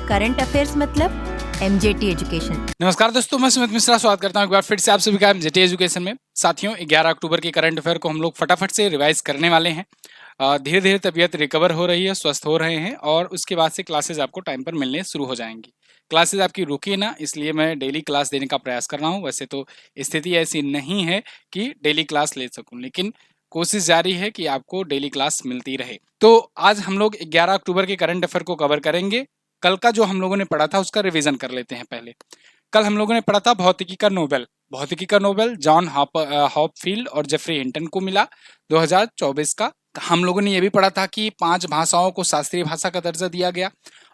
Current affairs मतलब MJT education. नमस्कार दोस्तों, मैं सुमित मिश्रा स्वागत करता हूं एक बार फिर से आप सभी का एमजेटी एजुकेशन में। साथियों, 11 अक्टूबर के करंट अफेयर को हम लोग फटाफट से रिवाइज करने वाले हैं। धीरे धीरे तबीयत रिकवर हो रही है, स्वस्थ हो रहे हैं और उसके बाद से क्लासेज आपको टाइम पर मिलने शुरू हो जाएंगी। क्लासेज आपकी रुकी ना, इसलिए मैं डेली क्लास देने का प्रयास कर रहा हूँ। वैसे तो स्थिति ऐसी नहीं है कि डेली क्लास ले सकूँ, लेकिन कोशिश जारी है कि आपको डेली क्लास मिलती रहे। तो आज हम लोग 11 अक्टूबर के करंट अफेयर को कवर करेंगे। कल का जो हम लोगों ने पढ़ा था उसका रिवीजन कर लेते हैं पहले। कल हम लोगों ने पढ़ा था भौतिकी का नोबेल। भौतिकी का नोबेल जॉन हॉपफील्ड और जेफरी हिंटन को मिला 2024 का। हम लोगों ने ये भी पढ़ा था कि 5 भाषाओं को शास्त्रीय भाषा का दर्जा दिया गया।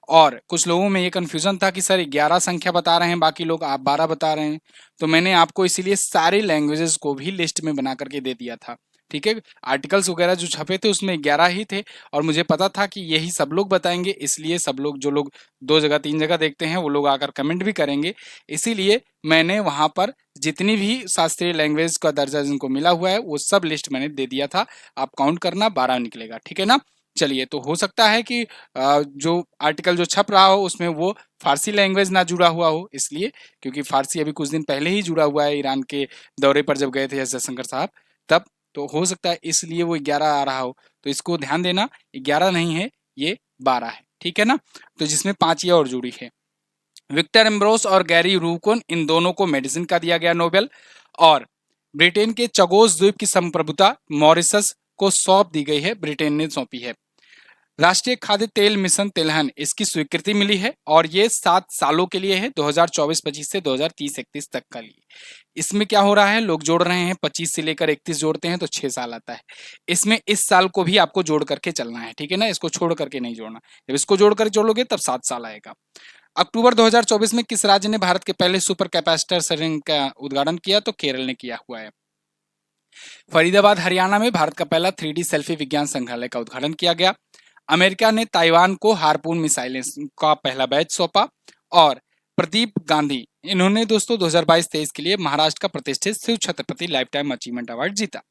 और कुछ लोगों में ये कन्फ्यूजन था कि सर 11 संख्या बता रहे हैं, बाकी लोग आप 12 बता रहे हैं। तो मैंने आपको इसीलिए सारी लैंग्वेजेस को भी लिस्ट में बना करके दे दिया था। ठीक है, आर्टिकल्स वगैरह जो छपे थे उसमें 11 ही थे और मुझे पता था कि यही सब लोग बताएंगे, इसलिए सब लोग जो लोग 2 जगह 3 जगह देखते हैं वो लोग आकर कमेंट भी करेंगे। इसीलिए मैंने वहां पर जितनी भी शास्त्रीय लैंग्वेज का दर्जा जिनको मिला हुआ है वो सब लिस्ट मैंने दे दिया था। आप काउंट करना, 12 निकलेगा। ठीक है ना। चलिए, तो हो सकता है कि जो आर्टिकल जो छप रहा हो उसमें वो फारसी लैंग्वेज ना जुड़ा हुआ हो, इसलिए क्योंकि फारसी अभी कुछ दिन पहले ही जुड़ा हुआ है ईरान के दौरे पर जब गए थे एस जयशंकर साहब तब। तो हो सकता है इसलिए वो 11 आ रहा हो। तो इसको ध्यान देना, 11 नहीं है, ये 12 है। ठीक है ना। तो जिसमें 5 ये और जुड़ी है। विक्टर एम्ब्रोस और गैरी रूकोन, इन दोनों को मेडिसिन का दिया गया नोबेल। और ब्रिटेन के चगोस द्वीप की संप्रभुता मॉरिशस को सौंप दी गई है, ब्रिटेन ने सौंपी है। राष्ट्रीय खाद्य तेल मिशन तिलहन, इसकी स्वीकृति मिली है और ये 7 सालों के लिए है, 2024-25 से 2030-31 तक का लिए। इसमें क्या हो रहा है, लोग जोड़ रहे हैं, 25 से लेकर 31 जोड़ते हैं तो 6 साल आता है। इसमें इस साल को भी आपको जोड़ करके चलना है। ठीक है ना, इसको छोड़ करके नहीं जोड़ना। जब इसको जोड़ कर जोड़ोगे तब 7 साल आएगा। अक्टूबर 2024 में किस राज्य ने भारत के पहले सुपर कैपेसिटर संयंत्र का उद्घाटन किया? तो केरल ने किया हुआ है। फरीदाबाद हरियाणा में भारत का पहला 3D सेल्फी विज्ञान संग्रहालय का उद्घाटन किया गया। अमेरिका ने ताइवान को हार्पून मिसाइल का पहला बैच सौंपा। और प्रदीप गांधी, इन्होंने दोस्तों 2022-23 के लिए महाराष्ट्र का प्रतिष्ठित Shiv Chhatrapati lifetime achievement award जीता।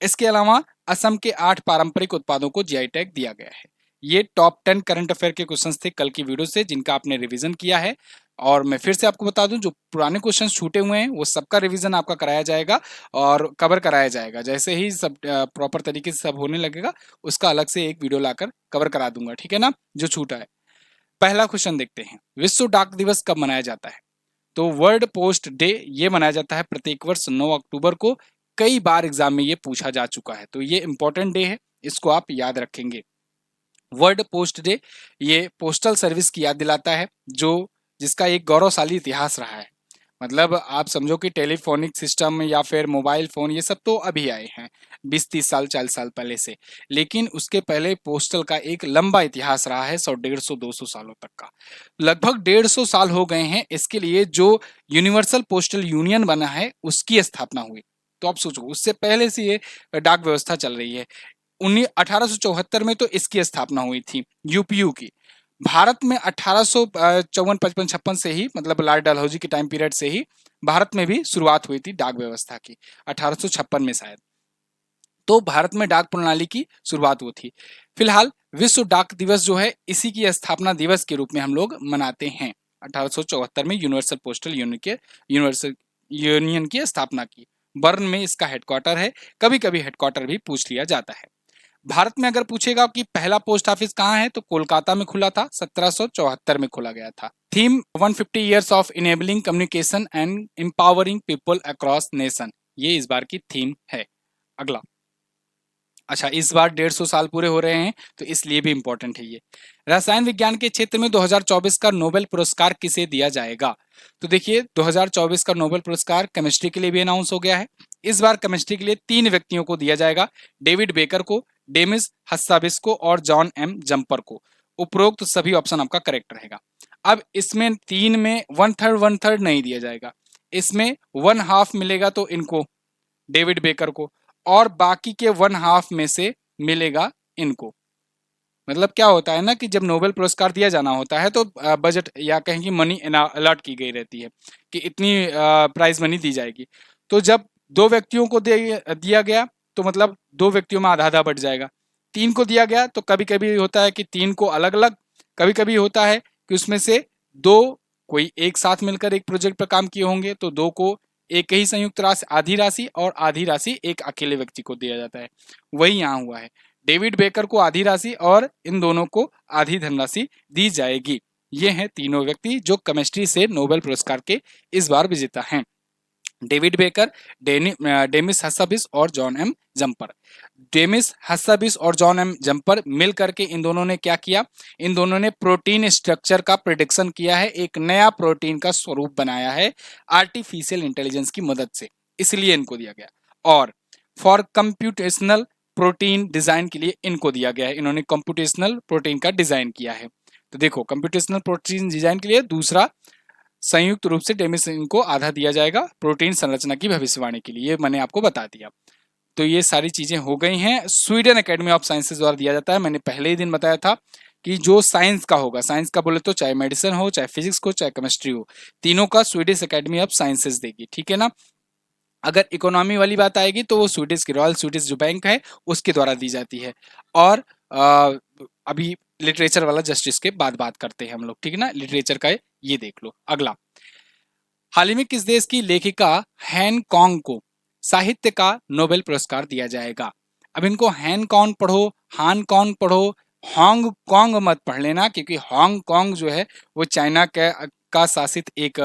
इसके अलावा असम के 8 पारंपरिक उत्पादों को जीआई टैग दिया गया है। ये टॉप 10 करंट अफेयर के क्वेश्चंस थे कल की वीडियो से, जिनका आपने रिवीजन किया है। और मैं फिर से आपको बता दूं, जो पुराने क्वेश्चंस छूटे हुए हैं वो सबका रिवीजन आपका कराया जाएगा और कवर कराया जाएगा। जैसे ही सब प्रॉपर तरीके से सब होने लगेगा, उसका अलग से एक वीडियो लाकर कवर करा दूंगा। ठीक है ना, जो छूटा है। पहला क्वेश्चन देखते हैं, विश्व डाक दिवस कब मनाया जाता है? तो वर्ल्ड पोस्ट डे ये मनाया जाता है प्रत्येक वर्ष 9 अक्टूबर को। कई बार एग्जाम में ये पूछा जा चुका है, तो ये इंपॉर्टेंट डे है, इसको आप याद रखेंगे। वर्ल्ड पोस्ट डे ये पोस्टल सर्विस की याद दिलाता है, जो जिसका एक गौरवशाली इतिहास रहा है। मतलब आप समझो कि टेलीफोनिक सिस्टम या फिर मोबाइल फोन ये सब तो अभी आए हैं 20-30 साल 40 साल पहले से, लेकिन उसके पहले पोस्टल का एक लंबा इतिहास रहा है, 100 150 200 सालों तक का। लगभग 150 साल हो गए हैं इसके लिए जो यूनिवर्सल पोस्टल यूनियन बना है उसकी स्थापना हुई। तो आप सोचो, उससे पहले से ये डाक व्यवस्था चल रही है। 1874 में तो इसकी स्थापना हुई थी, यूपीयू की। भारत में 1854 55 56 से ही, मतलब लॉर्ड डलहौजी के टाइम पीरियड से ही भारत में भी शुरुआत हुई थी डाक व्यवस्था की, 1856 में शायद। तो भारत में डाक प्रणाली की शुरुआत हुई थी। फिलहाल विश्व डाक दिवस जो है इसी की स्थापना दिवस के रूप में हम लोग मनाते हैं। 1874 में यूनिवर्सल पोस्टल यूनियन की स्थापना की। बर्न में इसका हेडक्वार्टर है। कभी कभी हेडक्वार्टर भी पूछ लिया जाता है। भारत में अगर पूछेगा कि पहला पोस्ट ऑफिस कहाँ है, तो कोलकाता में खुला था, 1774 में खोला गया था। Theme 150 years of enabling communication and empowering people across nation, ये इस बार की थीम है। अगला, अच्छा, इस बार 150 साल पूरे हो रहे हैं तो इसलिए भी इंपॉर्टेंट है ये। रसायन विज्ञान के क्षेत्र में 2024 का नोबेल पुरस्कार किसे दिया जाएगा? तो देखिए, 2024 का नोबेल पुरस्कार केमिस्ट्री के लिए भी अनाउंस हो गया है। इस बार केमिस्ट्री के लिए 3 व्यक्तियों को दिया जाएगा, डेविड बेकर को, डेमिस हस्साबिस को और जॉन एम जंपर को। उपरोक्त सभी ऑप्शन आपका करेक्ट रहेगा। अब इसमें 3 में 1/3 नहीं दिया जाएगा, इसमें 1/2 मिलेगा तो इनको, डेविड बेकर को, और बाकी के 1/2 में से मिलेगा इनको। मतलब क्या होता है ना कि जब नोबेल पुरस्कार दिया जाना होता है तो बजट या कहें कि मनी अलॉट की गई रहती है कि इतनी प्राइज मनी दी जाएगी। तो जब 2 व्यक्तियों को दिया गया तो मतलब 2 व्यक्तियों में आधा आधा बढ़ जाएगा। 3 को दिया गया तो कभी कभी होता है कि 3 को अलग अलग, कभी कभी होता है कि उसमें से दो कोई एक साथ मिलकर एक प्रोजेक्ट पर काम किए होंगे, तो दो को एक ही संयुक्त राशि आधी राशि और आधी राशि एक अकेले व्यक्ति को दिया जाता है। वही यहाँ हुआ है, डेविड बेकर को आधी राशि और इन दोनों को आधी धनराशि दी जाएगी। ये हैं तीनों व्यक्ति जो केमिस्ट्री से नोबेल पुरस्कार के इस बार विजेता हैं, डेविड बेकर, डेमिस हस्साबिस और जॉन एम जम्पर। डेमिस हस्साबिस और जॉन एम जम्पर मिल करके इन दोनों ने क्या किया, इन दोनों ने प्रोटीन स्ट्रक्चर का प्रिडिक्शन किया है, एक नया प्रोटीन का स्वरूप बनाया है आर्टिफिशियल इंटेलिजेंस की मदद से, इसलिए इनको दिया गया। और फॉर कंप्यूटेशनल प्रोटीन डिजाइन के लिए इनको दिया गया है, इन्होंने कंप्यूटेशनल प्रोटीन का डिजाइन किया है। तो देखो कंप्यूटेशनल प्रोटीन डिजाइन के लिए दूसरा संयुक्त रूप से डेमिस इनको आधा दिया जाएगा प्रोटीन संरचना की भविष्यवाणी के लिए, ये मैंने आपको बता दिया। तो ये सारी चीजें हो गई हैं। स्वीडन एकेडमी ऑफ साइंसेज द्वारा दिया जाता है, मैंने पहले ही दिन बताया था कि जो साइंस का होगा, साइंस का बोले तो चाहे मेडिसिन हो, चाहे फिजिक्स हो, चाहे केमिस्ट्री हो, तीनों का स्वीडिश एकेडमी ऑफ साइंसेज देगी, ठीक है ना। अगर इकोनॉमी वाली बात आएगी तो वो स्वीडिश की रॉयल स्वीडिश जो बैंक है उसके द्वारा दी जाती है। और अभी लिटरेचर वाला जस्टिस के बाद बात करते हैं हम लोग, ठीक है ना। लिटरेचर का ये देख लो। अगला, हाल ही में किस देश की लेखिका हैन कॉन्ग को साहित्य का नोबेल पुरस्कार दिया जाएगा। अब इनको हैन कॉन्ग पढ़ो, हान कॉन्ग पढ़ो, हांग कॉन्ग मत पढ़ लेना, क्योंकि हांग कॉन्ग जो है वो चाइना का शासित एक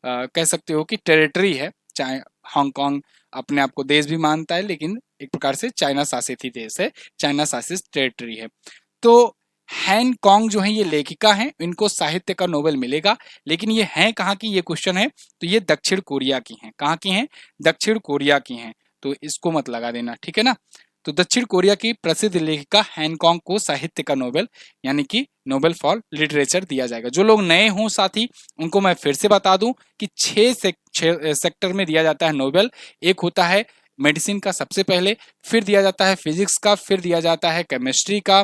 कह सकते हो कि टेरिटरी है। चाहे हांगकांग अपने आप को देश भी मानता है, लेकिन एक प्रकार से चाइना शासित ही देश है, चाइना शासित टेरिटरी है। तो हैन कॉन्ग जो है ये लेखिका हैं, इनको साहित्य का नोबेल मिलेगा, लेकिन ये हैं कहाँ की, ये क्वेश्चन है। तो ये दक्षिण कोरिया की हैं। कहाँ की हैं? दक्षिण कोरिया की हैं, तो इसको मत लगा देना, ठीक है ना। तो दक्षिण कोरिया की प्रसिद्ध लेखिका हैन कॉन्ग को साहित्य का नोबेल यानी कि नोबेल फॉर लिटरेचर दिया जाएगा। जो लोग नए हों साथी, उनको मैं फिर से बता दूं कि 6 सेक्टर में दिया जाता है नोबेल। एक होता है मेडिसिन का सबसे पहले, फिर दिया जाता है फिजिक्स का, फिर दिया जाता है केमिस्ट्री का,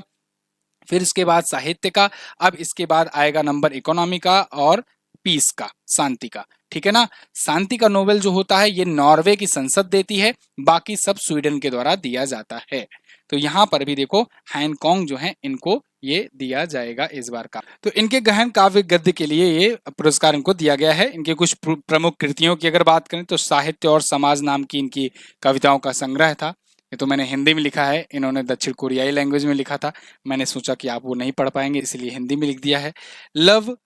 फिर इसके बाद साहित्य का, अब इसके बाद आएगा नंबर इकोनॉमी का और पीस का, शांति का, ठीक है ना। शांति का नोबेल जो होता है ये नॉर्वे की संसद देती है, बाकी सब स्वीडन के द्वारा दिया जाता है। तो यहाँ पर भी देखो हैन कॉन्ग जो है इनको ये दिया जाएगा इस बार का। तो इनके गहन काव्य गद्य के लिए ये पुरस्कार इनको दिया गया है। इनके कुछ प्रमुख कृतियों की अगर बात करें तो साहित्य और समाज नाम की इनकी कविताओं का संग्रह था। ये तो मैंने हिंदी में लिखा है, इन्होंने दक्षिण कोरियाई लैंग्वेज में लिखा था, मैंने सोचा कि आप वो नहीं पढ़ पाएंगे इसलिए हिंदी में लिख दिया है। लव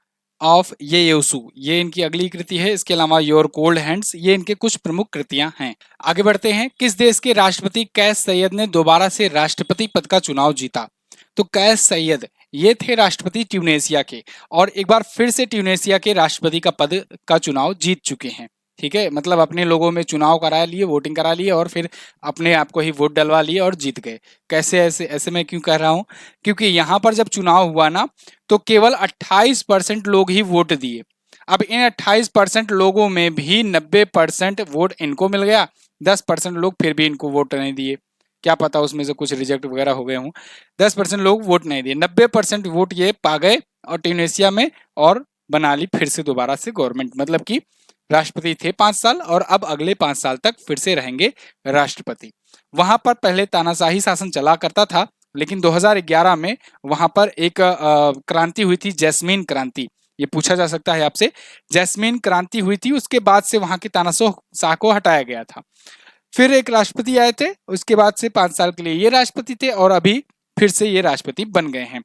ऑफ ये योसु ये इनकी अगली कृति है। इसके अलावा योर कोल्ड हैंड्स ये इनके कुछ प्रमुख कृतियां हैं। आगे बढ़ते हैं। किस देश के राष्ट्रपति कैस सैयद ने दोबारा से राष्ट्रपति पद का चुनाव जीता। तो कैस सैयद ये थे राष्ट्रपति ट्यूनेशिया के, और एक बार फिर से ट्यूनेशिया के राष्ट्रपति का पद का चुनाव जीत चुके हैं, ठीक है। मतलब अपने लोगों में चुनाव करा लिए, वोटिंग करा लिए और फिर अपने आप को ही वोट डलवा लिए और जीत गए। कैसे ऐसे ऐसे मैं क्यों कह रहा हूं, क्योंकि यहाँ पर जब चुनाव हुआ ना तो केवल 28% लोग ही वोट दिए। अब इन 28% लोगों में भी 90% वोट इनको मिल गया, 10% लोग फिर भी इनको वोट नहीं दिए। क्या पता उसमें से कुछ रिजेक्ट वगैरह हो गए हों। 10% लोग वोट नहीं दिए, 90% वोट ये पा गए और ट्यूनेशिया में और बना ली फिर से दोबारा से गवर्नमेंट। मतलब कि राष्ट्रपति थे 5 साल और अब अगले 5 साल तक फिर से रहेंगे राष्ट्रपति। वहां पर पहले तानाशाही शासन चला करता था, लेकिन 2011 में वहां पर एक क्रांति हुई थी, जैस्मीन क्रांति। ये पूछा जा सकता है आपसे, जैस्मीन क्रांति हुई थी, उसके बाद से वहां के तानाशाह को हटाया गया था। फिर एक राष्ट्रपति आए थे, उसके बाद से 5 साल के लिए ये राष्ट्रपति थे और अभी फिर से ये राष्ट्रपति बन गए हैं।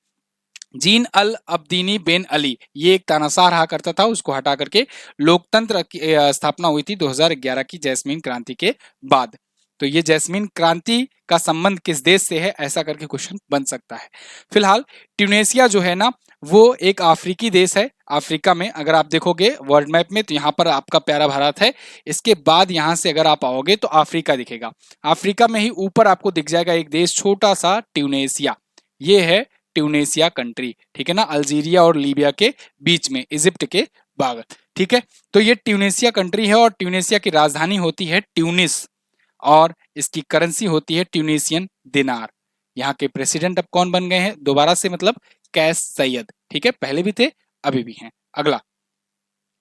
जीन अल अब्दीनी बेन अली ये एक तानाशाह रहा करता था, उसको हटा करके लोकतंत्र की स्थापना हुई थी 2011 की जैस्मीन क्रांति के बाद। तो ये जैस्मीन क्रांति का संबंध किस देश से है, ऐसा करके क्वेश्चन बन सकता है। फिलहाल ट्यूनेशिया जो है ना वो एक अफ्रीकी देश है। अफ्रीका में अगर आप देखोगे वर्ल्ड मैप में तो यहाँ पर आपका प्यारा भारत है, इसके बाद यहाँ से अगर आप आओगे तो अफ्रीका दिखेगा। अफ्रीका में ही ऊपर आपको दिख जाएगा एक देश छोटा सा ट्यूनेशिया, ये है ट्यूनेशिया कंट्री, ठीक है ना। अल्जीरिया और लीबिया के बीच में, इजिप्ट के बाद, ठीक है। तो ये ट्यूनेशिया कंट्री है और ट्यूनेशिया की राजधानी होती है ट्यूनिस और इसकी करेंसी होती है ट्यूनेशियन दिनार। यहाँ के प्रेसिडेंट अब कौन बन गए हैं दोबारा से, मतलब कैस सैयद, ठीक है। पहले भी थे अभी भी हैं। अगला,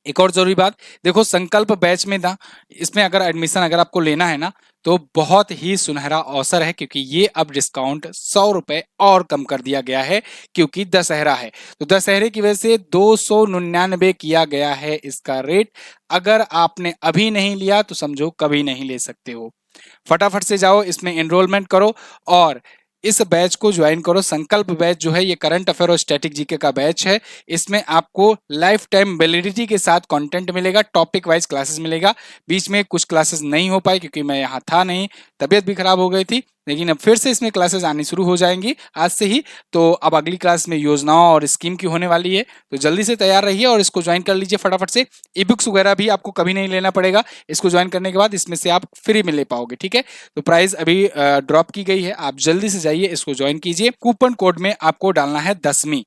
एक और जरूरी बात, देखो संकल्प बैच में ना, इसमें अगर एडमिशन अगर आपको लेना है ना, तो बहुत ही सुनहरा अवसर है, क्योंकि ये अब डिस्काउंट 100 रुपए और कम कर दिया गया है, क्योंकि दशहरा है। तो दशहरे की वजह से 299 किया गया है इसका रेट। अगर आपने अभी नहीं लिया तो समझो कभी नहीं ले सकते हो। फटाफट से जाओ, इसमें एनरोलमेंट करो और इस बैच को ज्वाइन करो। संकल्प बैच जो है ये करंट अफेयर और स्टैटिक जीके का बैच है। इसमें आपको लाइफ टाइम वैलिडिटी के साथ कंटेंट मिलेगा, टॉपिक वाइज क्लासेस मिलेगा। बीच में कुछ क्लासेस नहीं हो पाई क्योंकि मैं यहाँ था नहीं, तबीयत भी खराब हो गई थी, लेकिन अब फिर से इसमें क्लासेस आनी शुरू हो जाएंगी आज से ही। तो अब अगली क्लास में योजनाओं और स्कीम की होने वाली है, तो जल्दी से तैयार रहिए और इसको ज्वाइन कर लीजिए फटाफट से। ई बुक्स वगैरह भी आपको कभी नहीं लेना पड़ेगा, इसको ज्वाइन करने के बाद इसमें से आप फ्री में ले पाओगे, ठीक है। तो प्राइस अभी ड्रॉप की गई है, आप जल्दी से जाइए इसको ज्वाइन कीजिए। कूपन कोड में आपको डालना है 10वीं,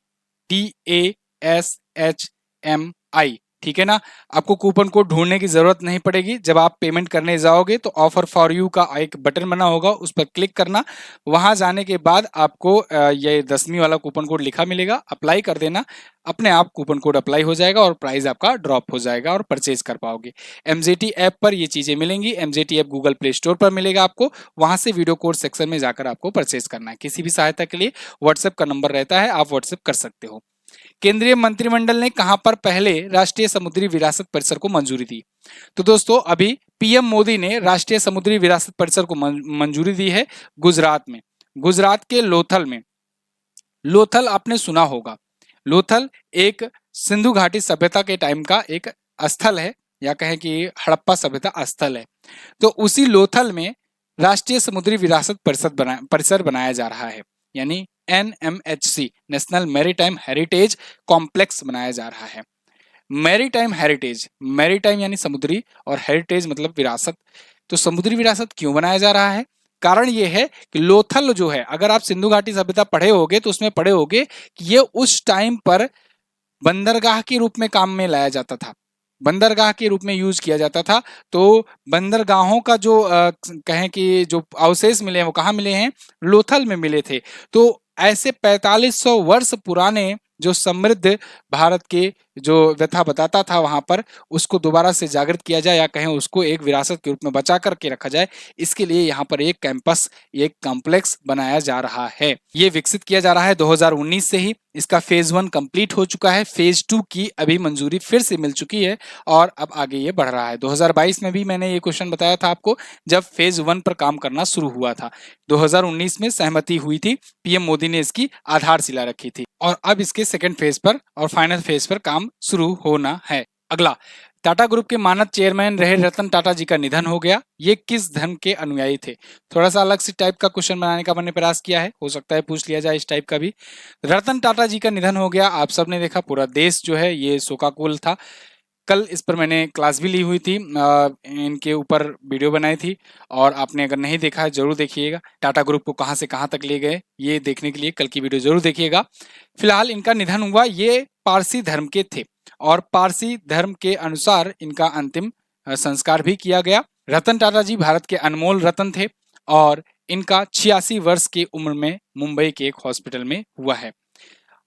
DASHMI, ठीक है ना। आपको कूपन कोड ढूंढने की जरूरत नहीं पड़ेगी। जब आप पेमेंट करने जाओगे तो ऑफर फॉर यू का एक बटन बना होगा, उस पर क्लिक करना। वहां जाने के बाद आपको ये 10वीं वाला कूपन कोड लिखा मिलेगा, अप्लाई कर देना। अपने आप कूपन कोड अप्लाई हो जाएगा और प्राइस आपका ड्रॉप हो जाएगा और परचेज कर पाओगे। एमजेटी ऐप पर ये चीजें मिलेंगी। MJT app Google play store पर मिलेगा आपको, वहां से वीडियो कोर्स सेक्शन में जाकर आपको परचेज करना है। किसी भी सहायता के लिए व्हाट्सएप का नंबर रहता है, आप व्हाट्सएप कर सकते हो। केंद्रीय मंत्रिमंडल ने कहां पर पहले राष्ट्रीय समुद्री विरासत परिसर को मंजूरी दी? तो दोस्तों अभी पीएम मोदी ने राष्ट्रीय समुद्री विरासत परिसर को मंजूरी दी है गुजरात में, गुजरात के लोथल में। लोथल आपने सुना होगा, लोथल एक सिंधु घाटी सभ्यता के टाइम का एक स्थल है, या कहें कि हड़प्पा सभ्यता स्थल है। तो उसी लोथल में राष्ट्रीय समुद्री विरासत परिसर बनाया जा रहा है, यानी NMHC, national maritime heritage complex बनाया जा रहा है। मैरीटाइम हेरिटेज, मैरीटाइम यानी समुद्री और हेरिटेज मतलब विरासत। तो समुद्री विरासत क्यों बनाया जा रहा है? कारण ये है कि लोथल जो है, अगर आप सिंधु घाटी सभ्यता पढ़े होगे तो उसमें पढ़े होगे कि ये उस टाइम पर बंदरगाह के रूप में काम में लाया जाता था, बंदरगाह के रूप में यूज किया जाता था। तो बंदरगाहों का जो कहें कि जो अवशेष मिले हैं वो कहाँ मिले हैं? लोथल में मिले थे। तो ऐसे 4500 वर्ष पुराने जो समृद्ध भारत के जो व्यथा बताता था वहां पर, उसको दोबारा से जागृत किया जाए, या कहें उसको एक विरासत के रूप में बचा करके रखा जाए, इसके लिए यहाँ पर एक कैंपस, एक कॉम्प्लेक्स बनाया जा रहा है। ये विकसित किया जा रहा है 2019 से ही। इसका फेज 1 कंप्लीट हो चुका है, फेज 2 की अभी मंजूरी फिर से मिल चुकी है और अब आगे ये बढ़ रहा है। 2022 में भी मैंने ये क्वेश्चन बताया था आपको, जब फेज 1 पर काम करना शुरू हुआ था। 2019 में सहमति हुई थी, पीएम मोदी ने इसकी आधारशिला रखी थी और अब इसके सेकंड फेज पर और फाइनल फेज पर काम शुरू होना है। अगला, टाटा ग्रुप के मानद चेयरमैन रहे रतन टाटा जी का निधन हो गया। ये किस धर्म के अनुयायी थे? थोड़ा सा अलग सी टाइप का क्वेश्चन बनाने का मैंने प्रयास किया है, हो सकता है पूछ लिया जाए इस टाइप का भी। रतन टाटा जी का निधन हो गया, आप सबने देखा, पूरा देश जो है ये शोकाकुल था। कल इस पर मैंने क्लास भी ली हुई थी, इनके ऊपर वीडियो बनाई थी, और आपने अगर नहीं देखा है जरूर देखिएगा। टाटा ग्रुप को कहाँ से कहाँ तक ले गए ये देखने के लिए कल की वीडियो जरूर देखिएगा। फिलहाल इनका निधन हुआ, ये पारसी धर्म के थे और पारसी धर्म के अनुसार इनका अंतिम संस्कार भी किया गया। रतन टाटा जी भारत के अनमोल रतन थे और इनका 86 वर्ष की उम्र में मुंबई के एक हॉस्पिटल में हुआ है।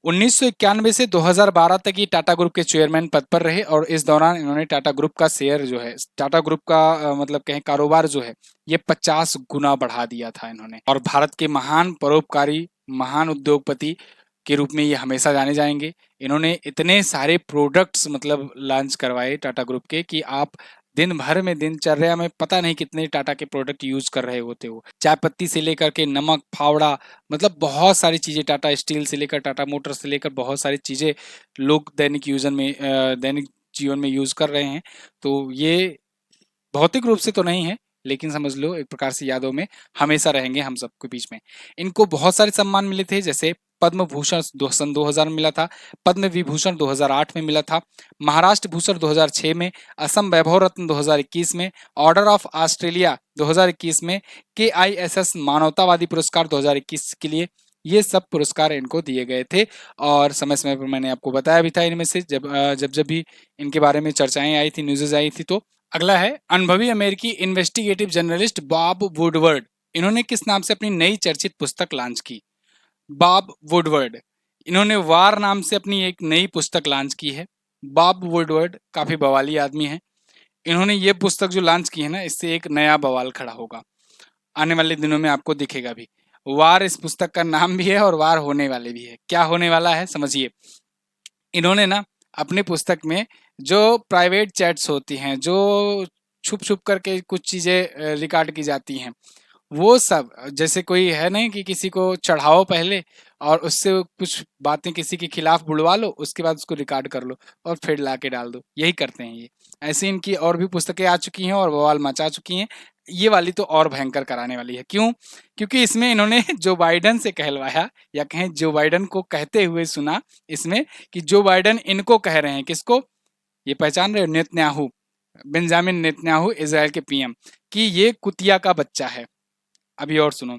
1991 से 2012 तक ये टाटा ग्रुप के चेयरमैन पद पर रहे और इस दौरान इन्होंने टाटा ग्रुप का शेयर जो है, टाटा ग्रुप का मतलब कहें कारोबार जो है, ये 50 गुना बढ़ा दिया था इन्होंने। और भारत के महान परोपकारी, महान उद्योगपति के रूप में ये हमेशा जाने जाएंगे। इन्होंने इतने सारे प्रोडक्ट्स मतलब लॉन्च करवाए टाटा ग्रुप के कि आप दिन भर में दिनचर्या में पता नहीं कितने टाटा के प्रोडक्ट यूज कर रहे होते हो। चाय पत्ती से लेकर के नमक, फावड़ा, मतलब बहुत सारी चीजें, टाटा स्टील से लेकर टाटा मोटर से लेकर बहुत सारी चीजें लोग दैनिक जीवन में यूज कर रहे हैं। तो ये भौतिक रूप से तो नहीं है, लेकिन समझ लो एक प्रकार से यादों में हमेशा रहेंगे हम सबके बीच में। इनको बहुत सारे सम्मान मिले थे, जैसे पद्म भूषण सन 2000 में मिला था, पद्म विभूषण 2008 में मिला था, महाराष्ट्र भूषण 2006 में, असम वैभव रत्न 2021 में, ऑर्डर ऑफ ऑस्ट्रेलिया 2021 में, KISS मानवतावादी पुरस्कार 2021 के लिए, ये सब पुरस्कार इनको दिए गए थे। और समय समय पर मैंने आपको बताया भी था इनमें से, जब भी इनके बारे में चर्चाएं आई थी, न्यूज़ेज आई थी। तो अगला है, अनुभवी अमेरिकी इन्वेस्टिगेटिव जर्नलिस्ट बॉब वुडवर्ड, इन्होंने किस नाम से अपनी नई चर्चित पुस्तक लॉन्च की? बॉब वुडवर्ड, इन्होंने वार नाम से अपनी एक नई पुस्तक लॉन्च की है। बॉब वुडवर्ड काफी बवाली आदमी है। इन्होंने ये पुस्तक जो लॉन्च की है ना, इससे एक नया बवाल खड़ा होगा, आने वाले दिनों में आपको दिखेगा भी। वार इस पुस्तक का नाम भी है और वार होने वाले भी है। क्या होने वाला है समझिए। इन्होंने ना अपनी पुस्तक में जो प्राइवेट चैट्स होती हैं, जो छुप छुप करके कुछ चीजें रिकॉर्ड की जाती हैं, वो सब, जैसे कोई है नहीं कि किसी को चढ़ाओ पहले और उससे कुछ बातें किसी के खिलाफ बुलवा लो, उसके बाद उसको रिकॉर्ड कर लो और फिर ला के डाल दो, यही करते हैं ये। ऐसे इनकी और भी पुस्तकें आ चुकी हैं और बवाल मचा चुकी हैं। ये वाली तो और भयंकर कराने वाली है। क्यों? क्योंकि इसमें इन्होंने जो बाइडन से कहलवाया, या कहें जो बाइडन को कहते हुए सुना इसमें, कि जो बाइडन इनको कह रहे हैं, किसको? ये पहचान रहे हो? नेतन्याहू, बेंजामिन नेतन्याहू, इजराइल के पीएम, कि ये कुतिया का बच्चा है। अभी और सुनो।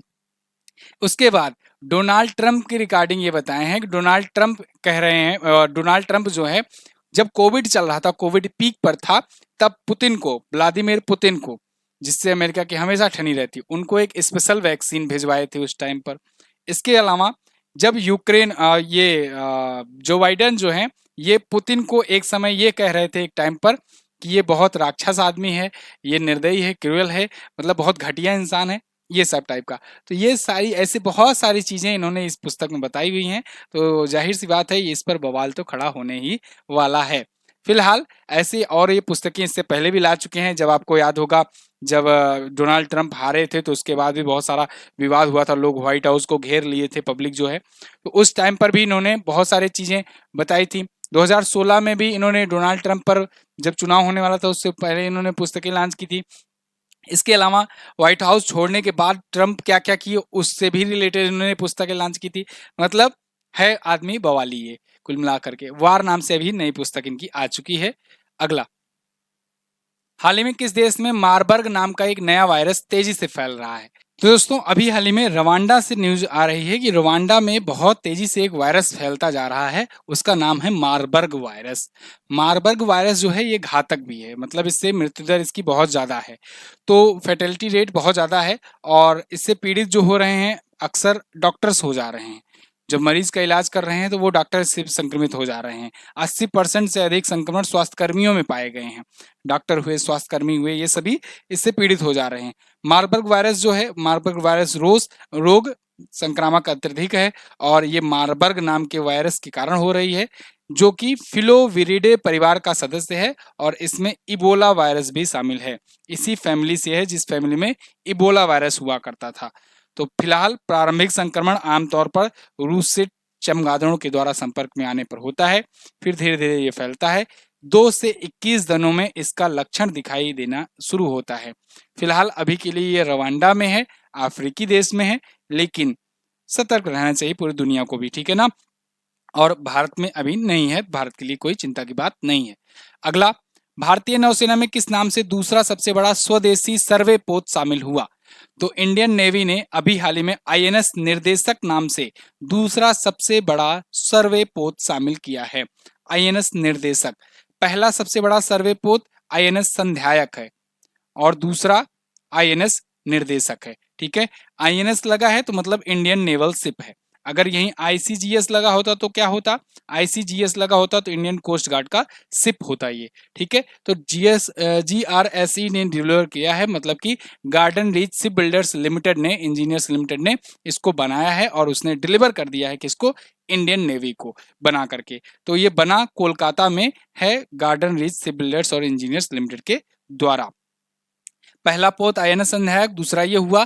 उसके बाद डोनाल्ड ट्रंप की रिकॉर्डिंग ये बताए हैं कि डोनाल्ड ट्रंप कह रहे हैं, डोनाल्ड ट्रंप जो है, जब कोविड चल रहा था, कोविड पीक पर था, तब पुतिन को, व्लादिमीर पुतिन को, जिससे अमेरिका की हमेशा ठनी रहती, उनको एक स्पेशल वैक्सीन भिजवाए थे उस टाइम पर। इसके अलावा जब यूक्रेन जो बाइडेन जो है, ये पुतिन को एक समय ये कह रहे थे एक टाइम पर कि ये बहुत राक्षस आदमी है, ये निर्दयी है, क्रूअल है, मतलब बहुत घटिया इंसान है, ये सब टाइप का। तो ये सारी ऐसे बहुत सारी चीजें इन्होंने इस पुस्तक में बताई हुई हैं। तो जाहिर सी बात है ये, इस पर बवाल तो खड़ा होने ही वाला है। फिलहाल ऐसे और ये पुस्तकें इससे पहले भी ला चुके हैं। जब आपको याद होगा, जब डोनाल्ड ट्रंप हारे थे तो उसके बाद भी बहुत सारा विवाद हुआ था, लोग व्हाइट हाउस को घेर लिए थे, पब्लिक जो है। तो उस टाइम पर भी इन्होंने बहुत सारी चीजें बताई थी। 2016 में भी इन्होंने डोनाल्ड ट्रंप पर, जब चुनाव होने वाला था उससे पहले, इन्होंने पुस्तकें लॉन्च की थी। इसके अलावा व्हाइट हाउस छोड़ने के बाद ट्रंप क्या क्या किए, उससे भी रिलेटेड इन्होंने पुस्तकें लॉन्च की थी। मतलब है आदमी बवाली ये। कुल मिलाकर के वार नाम से अभी नई पुस्तक इनकी आ चुकी है। अगला, हाल ही में किस देश में मारबर्ग नाम का एक नया वायरस तेजी से फैल रहा है? तो दोस्तों, अभी हाल ही में रवांडा से न्यूज आ रही है कि रवांडा में बहुत तेजी से एक वायरस फैलता जा रहा है। उसका नाम है मारबर्ग वायरस। मारबर्ग वायरस जो है ये घातक भी है, मतलब इससे मृत्यु दर इसकी बहुत ज्यादा है, तो फेटेलिटी रेट बहुत ज्यादा है, और इससे पीड़ित जो हो रहे हैं अक्सर डॉक्टर्स हो जा रहे हैं। जब मरीज का इलाज कर रहे हैं तो वो डॉक्टर से संक्रमित हो जा रहे हैं। 80% से अधिक संक्रमण स्वास्थ्य कर्मियों में पाए गए हैं। डॉक्टर हुए, स्वास्थ्यकर्मी हुए, ये सभी इससे पीड़ित हो जा रहे हैं। मार्बर्ग वायरस जो है, मार्बर्ग वायरस रोग संक्रामक अत्यधिक है, और ये मार्बर्ग नाम के वायरस के कारण हो रही है, जो कि फिलोविरिडे परिवार का सदस्य है, और इसमें इबोला वायरस भी शामिल है। इसी फैमिली से है जिस फैमिली में इबोला वायरस हुआ करता था। तो फिलहाल प्रारंभिक संक्रमण आमतौर पर रूस से चमगादड़ों के द्वारा संपर्क में आने पर होता है, फिर धीरे धीरे ये फैलता है। 2 से 21 दिनों में इसका लक्षण दिखाई देना शुरू होता है। फिलहाल अभी के लिए ये रवांडा में है, अफ्रीकी देश में है, लेकिन सतर्क रहना चाहिए पूरी दुनिया को भी, ठीक है ना। और भारत में अभी नहीं है, भारत के लिए कोई चिंता की बात नहीं है। अगला, भारतीय नौसेना में किस नाम से दूसरा सबसे बड़ा स्वदेशी सर्वे पोत शामिल हुआ? तो इंडियन नेवी ने अभी हाल ही में आईएनएस निर्देशक नाम से दूसरा सबसे बड़ा सर्वे पोत शामिल किया है। आईएनएस निर्देशक, पहला सबसे बड़ा सर्वे पोत आईएनएस संध्यायक है, और दूसरा आईएनएस निर्देशक है, ठीक है। आईएनएस लगा है तो मतलब इंडियन नेवल शिप है। अगर यहीं आईसीजीएस लगा होता तो क्या होता? आईसीजीएस लगा होता तो इंडियन कोस्ट गार्ड का शिप होता ये, ठीक है। तो जीआरएसई ने डिलीवर किया है, मतलब कि garden reach ship builders limited ने, इंजीनियर्स लिमिटेड ने इसको बनाया है, और उसने डिलीवर कर दिया है किसको? इंडियन नेवी को बना करके। तो ये बना कोलकाता में है, गार्डन रीच शिप बिल्डर्स और इंजीनियर्स लिमिटेड के द्वारा। पहला पोत आईएनएस संध्यायक, दूसरा ये हुआ।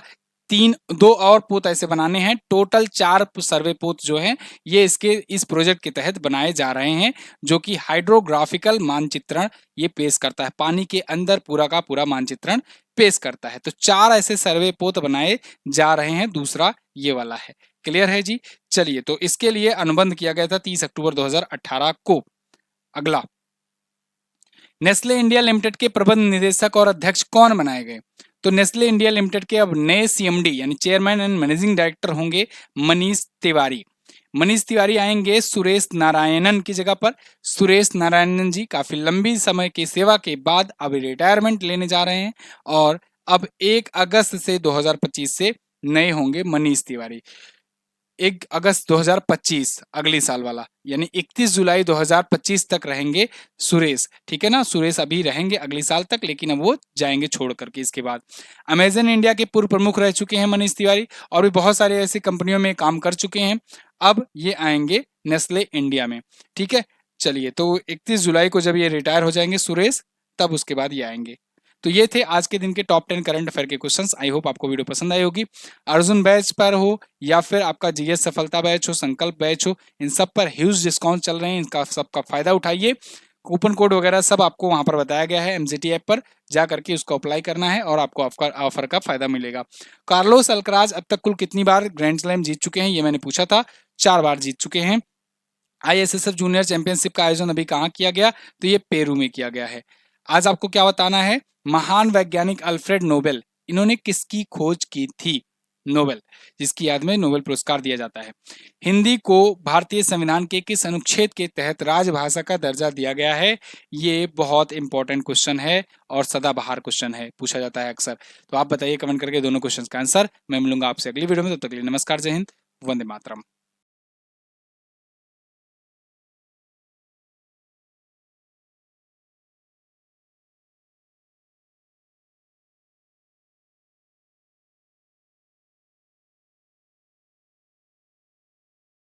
2 और पोत ऐसे बनाने हैं। टोटल 4 सर्वे पोत जो हैं ये इस प्रोजेक्ट के तहत बनाए जा रहे हैं, जो कि हाइड्रोग्राफिकल मानचित्रण ये पेश करता है, पानी के अंदर पूरा का पूरा मानचित्रण पेश करता है। तो 4 ऐसे सर्वे पोत बनाए जा रहे हैं, दूसरा ये वाला है। क्लियर है जी? चलिए, तो इसके लिए अनुबंध किया गया था 30 अक्टूबर 2018 को। अगला, नेस्ले इंडिया लिमिटेड के प्रबंध निदेशक और अध्यक्ष कौन बनाए गए? तो नेस्ले इंडिया लिमिटेड के अब नए सीएमडी यानी चेयरमैन एंड मैनेजिंग डायरेक्टर होंगे मनीष तिवारी। मनीष तिवारी आएंगे सुरेश नारायणन की जगह पर। सुरेश नारायणन जी काफी लंबी समय की सेवा के बाद अब रिटायरमेंट लेने जा रहे हैं, और अब 1 अगस्त से 2025 से नए होंगे मनीष तिवारी। 1 अगस्त 2025 अगली साल वाला, यानी 31 जुलाई 2025 तक रहेंगे सुरेश, ठीक है ना। सुरेश अभी रहेंगे अगली साल तक, लेकिन अब वो जाएंगे छोड़ करके। इसके बाद अमेजन इंडिया के पूर्व प्रमुख रह चुके हैं मनीष तिवारी, और भी बहुत सारे ऐसी कंपनियों में काम कर चुके हैं। अब ये आएंगे नेस्ले इंडिया में, ठीक है। चलिए, तो 31 जुलाई को जब ये रिटायर हो जाएंगे सुरेश, तब उसके बाद ये आएंगे। तो ये थे आज के दिन के टॉप 10 करंट अफेयर के क्वेश्चंस। आई होप आपको वीडियो पसंद आई होगी। अर्जुन बैच पर हो या फिर आपका जीएस सफलता बैच हो, संकल्प बैच हो, इन सब पर ह्यूज डिस्काउंट चल रहे हैं, इनका सबका फायदा उठाइए। कूपन कोड वगैरह सब आपको वहां पर बताया गया है, एमजीटी ऐप पर जा करके उसको अप्लाई करना है और आपको ऑफर का फायदा मिलेगा। कार्लोस अल्कराज अब तक कुल कितनी बार ग्रैंड स्लैम जीत चुके हैं, ये मैंने पूछा था, 4 बार जीत चुके हैं। आईएसएसएफ जूनियर चैंपियनशिप का आयोजन अभी कहाँ किया गया, तो ये पेरू में किया गया है। आज आपको क्या बताना है, महान वैज्ञानिक अल्फ्रेड नोबेल, इन्होंने किसकी खोज की थी, नोबेल, जिसकी याद में नोबेल पुरस्कार दिया जाता है। हिंदी को भारतीय संविधान के किस अनुच्छेद के तहत राजभाषा का दर्जा दिया गया है, ये बहुत इंपॉर्टेंट क्वेश्चन है और सदाबहार क्वेश्चन है, पूछा जाता है अक्सर। तो आप बताइए कमेंट करके दोनों क्वेश्चन का आंसर। मैं मिलूंगा आपसे अगली वीडियो में, तब तक के लिए नमस्कार, जय हिंद, वंदे मातरम।